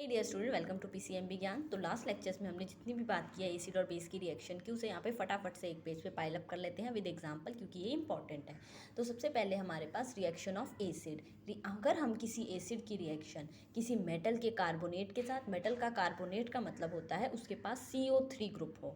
Dear student, welcome to PCMB Gyan. तो last lectures में हमने जितनी भी बात की है एसिड और बेस की रिएक्शन की, उसे यहाँ पे फटाफट से एक पेज पे पाइल अप कर लेते हैं विद एग्जांपल, क्योंकि ये इंपॉर्टेंट है। तो सबसे पहले हमारे पास रिएक्शन ऑफ एसिड। अगर हम किसी एसिड की रिएक्शन किसी मेटल के कार्बोनेट के साथ, मेटल का कार्बोनेट का मतलब होता है उसके पास CO3 ग्रुप हो।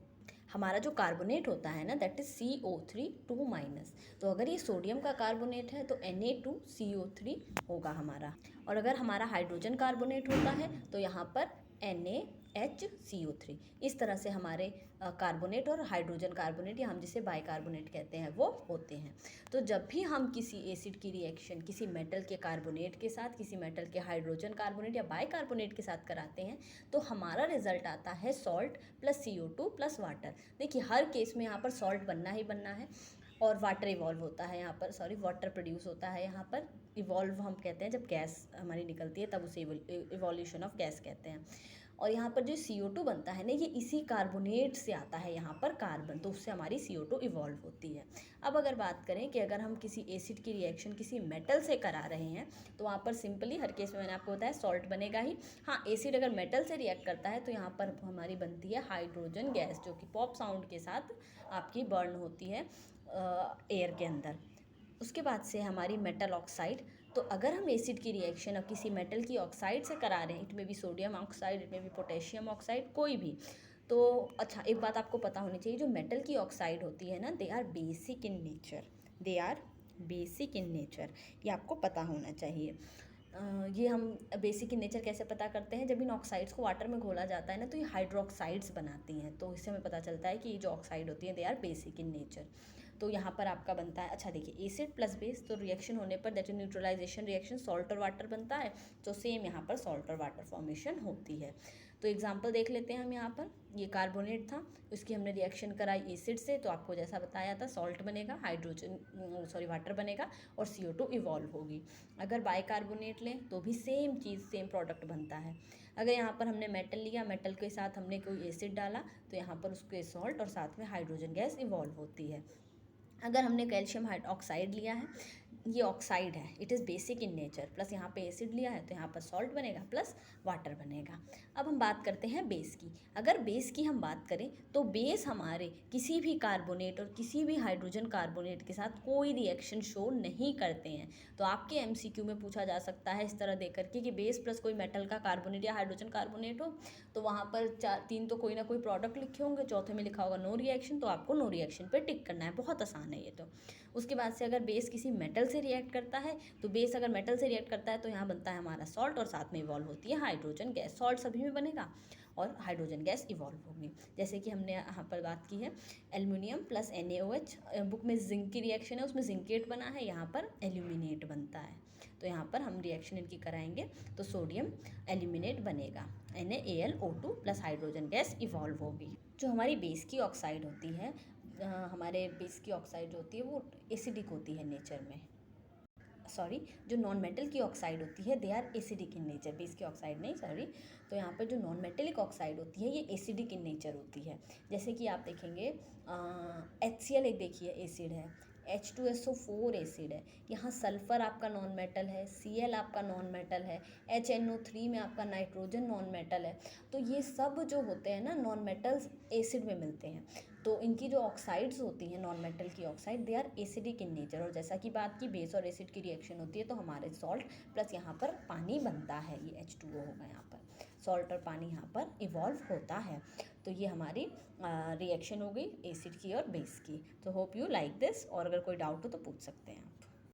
हमारा जो कार्बोनेट होता है ना, दैट इज CO3 2-। तो अगर ये सोडियम का कार्बोनेट है तो Na2CO3 होगा हमारा। और अगर हमारा हाइड्रोजन कार्बोनेट होता है तो यहाँ पर NaHCO3। इस तरह से हमारे कार्बोनेट और हाइड्रोजन कार्बोनेट, या हम जिसे बाइकार्बोनेट कहते हैं, वो होते हैं। तो जब भी हम किसी एसिड की रिएक्शन किसी मेटल के कार्बोनेट के साथ, किसी मेटल के हाइड्रोजन कार्बोनेट या बाइकार्बोनेट के साथ कराते हैं तो हमारा रिजल्ट आता है salt plus CO2 plus water. देखिए, हर केस में यहाँ पर सॉल्ट बनना ही बनना है और वाटर इवॉल्व होता है यहाँ पर, सॉरी, वाटर प्रोड्यूस होता है यहाँ पर। इवॉल्व हम कहते हैं जब गैस हमारी निकलती है, तब उसे इवोल्यूशन ऑफ गैस कहते हैं। और यहाँ पर जो CO2 बनता है ना, ये इसी कार्बोनेट से आता है यहाँ पर कार्बन, तो उससे हमारी CO2 इवॉल्व होती है। अब अगर बात करें कि अगर हम किसी एसिड की रिएक्शन किसी मेटल से करा रहे हैं तो वहाँ पर सिंपली हर केस में मैंने आपको बताया सॉल्ट बनेगा ही। हाँ, एसिड अगर मेटल से रिएक्ट करता है तो यहाँ पर हमारी बनती है हाइड्रोजन गैस, जो कि पॉप साउंड के साथ आपकी बर्न होती है एयर के अंदर। उसके बाद से हमारी मेटल ऑक्साइड। तो अगर हम एसिड की रिएक्शन अब किसी मेटल की ऑक्साइड से करा रहे हैं, इट में भी सोडियम ऑक्साइड, इट में भी पोटेशियम ऑक्साइड, कोई भी, तो अच्छा, एक बात आपको पता होनी चाहिए, जो मेटल की ऑक्साइड होती है ना, they are basic in nature. They are basic in nature, ये आपको पता होना चाहिए। ये हम बेसिक इन नेचर कैसे पता करते हैं, जब इन ऑक्साइड्स को वाटर में घोला जाता है ना, तो ये हाइड्रोक्साइड्स बनाती हैं, तो इससे हमें पता चलता है कि ये जो ऑक्साइड होती हैं they are basic in nature. तो यहाँ पर आपका बनता है, अच्छा देखिए, एसिड प्लस बेस, तो रिएक्शन होने पर that is neutralization reaction, salt और वाटर बनता है, तो सेम यहाँ पर सॉल्ट और वाटर फॉर्मेशन होती है। तो एग्जांपल देख लेते हैं हम यहाँ पर। ये कार्बोनेट था, उसकी हमने रिएक्शन कराई एसिड से, तो आपको जैसा बताया था सॉल्ट बनेगा, हाइड्रोजन सॉरी वाटर बनेगा और CO2 इवॉल्व होगी। अगर बाइकार्बोनेट लें तो भी सेम चीज़, सेम प्रोडक्ट बनता है। अगर यहाँ पर हमने मेटल लिया, मेटल के साथ हमने कोई एसिड डाला, तो यहाँ पर उसके सॉल्ट और साथ में हाइड्रोजन गैस इवॉल्व होती है। अगर हमने कैल्शियम ऑक्साइड लिया है, ये ऑक्साइड है, it is basic in nature, plus यहाँ पे एसिड लिया है तो यहाँ पर सॉल्ट बनेगा प्लस वाटर बनेगा। अब हम बात करते हैं बेस की। अगर बेस की हम बात करें तो बेस हमारे किसी भी कार्बोनेट और किसी भी हाइड्रोजन कार्बोनेट के साथ कोई रिएक्शन शो नहीं करते हैं। तो आपके MCQ में पूछा जा सकता है इस तरह दे करके कि बेस प्लस कोई मेटल का कार्बोनेट या हाइड्रोजन कार्बोनेट हो, तो वहाँ पर तीन तो कोई ना कोई प्रोडक्ट लिखे होंगे, चौथे में लिखा होगा नो रिएक्शन, तो आपको नो रिएक्शन पे टिक करना है। बहुत आसान है ये तो। उसके बाद से अगर बेस किसी मेटल से रिएक्ट करता है, तो बेस अगर मेटल से रिएक्ट करता है तो यहाँ बनता है हमारा सॉल्ट और साथ में इवॉल्व होती है हाइड्रोजन गैस। सॉल्ट सभी में बनेगा और हाइड्रोजन गैस इवॉल्व होगी। जैसे कि हमने यहाँ पर बात की है एल्युमिनियम प्लस NaOH, बुक में जिंक की रिएक्शन है, उसमें जिंकेट बना है, यहाँ पर एल्यूमिनेट बनता है। तो यहाँ पर हम रिएक्शन इनकी कराएंगे तो सोडियम एल्यूमिनेट बनेगा, NaAlO2 plus hydrogen gas evolve होगी। जो हमारी बेस की ऑक्साइड होती है, हमारे बेस की ऑक्साइड जो होती है वो एसिडिक होती है नेचर में, सॉरी, जो नॉन मेटल की ऑक्साइड होती है they are acidic in nature, base की ऑक्साइड नहीं, सॉरी। तो यहाँ पर जो नॉन मेटेलिक ऑक्साइड होती है ये एसिडिक इन नेचर होती है। जैसे कि आप देखेंगे HCl, एक देखिए एसिड है, H2SO4 एसिड है, यहाँ सल्फर आपका नॉन मेटल है, Cl आपका नॉन मेटल है, HNO3 में आपका नाइट्रोजन नॉन मेटल है। तो ये सब जो होते हैं ना नॉन मेटल्स एसिड में मिलते हैं। तो इनकी जो ऑक्साइड्स होती हैं नॉन मेटल की oxide, they are acidic in nature. और जैसा कि बात की बेस और एसिड की रिएक्शन होती है तो हमारे सॉल्ट प्लस यहाँ पर पानी बनता है, ये H2O होगा, यहाँ पर सॉल्ट और पानी यहाँ पर इवॉल्व होता है। तो ये हमारी रिएक्शन हो गई एसिड की और बेस की। तो होप यू लाइक दिस, और अगर कोई डाउट हो तो पूछ सकते हैं आप।